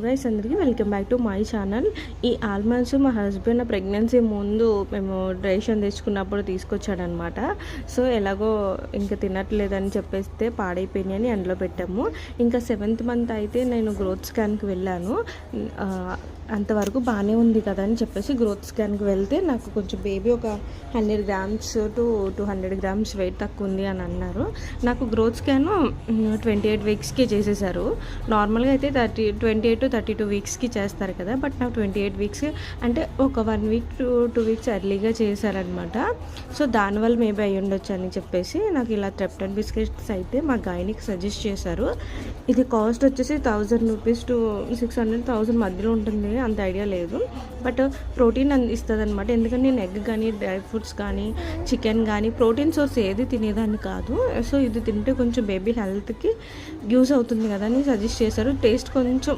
Guys అందరికీ welcome back to my channel. ఈ almonds మా హస్బెండ్ ప్రెగ్నెన్సీ ముందు మేము రేషన్ తెచ్చుకున్నప్పుడు తీసుకొచ్చాడనమాట. సో ఎలాగో ఇంకా తినట్లేదని చెప్పేస్తే పాడైపోయినాయని అందులో పెట్టాము. ఇంకా 7th మంత్ అయితే నేను గ్రోత్ స్కాన్కి వెళ్ళాను. అంతవరకు బాగానే ఉంది కదా అని చెప్పేసి గ్రోత్ స్కాన్కి వెళ్తే నాకు కొంచెం బేబీ ఒక 100 grams to 200 grams వెయిట్ తక్కువ ఉంది అని అన్నారు. నాకు గ్రోత్ స్కాన్ 28 weeksకి చేసేసారు. నార్మల్గా అయితే 28 to 32 weeksకి చేస్తారు కదా, బట్ నాకు 28 weeks అంటే ఒక 1 week to 2 weeks ఎర్లీగా చేశారనమాట. సో దానివల్ల మేబీ అయ్యి ఉండొచ్చు అని చెప్పేసి నాకు ఇలా ట్రెప్టన్ బిస్కెట్స్ అయితే మా గైనికి సజెస్ట్ చేశారు. ఇది కాస్ట్ వచ్చేసి 1000 rupees to 600,000 మధ్యలో ఉంటుంది, అంత ఐడియా లేదు. బట్ ప్రోటీన్ ఇస్తుంది అనమాట. ఎందుకంటే నేను ఎగ్ కానీ డ్రై ఫ్రూట్స్ కానీ చికెన్ కానీ ప్రోటీన్ సోర్స్ ఏది తినేదాన్ని కాదు. సో ఇది తింటే కొంచెం బేబీ హెల్త్కి యూజ్ అవుతుంది కదా అని సజెస్ట్ చేశారు. టేస్ట్ కొంచెం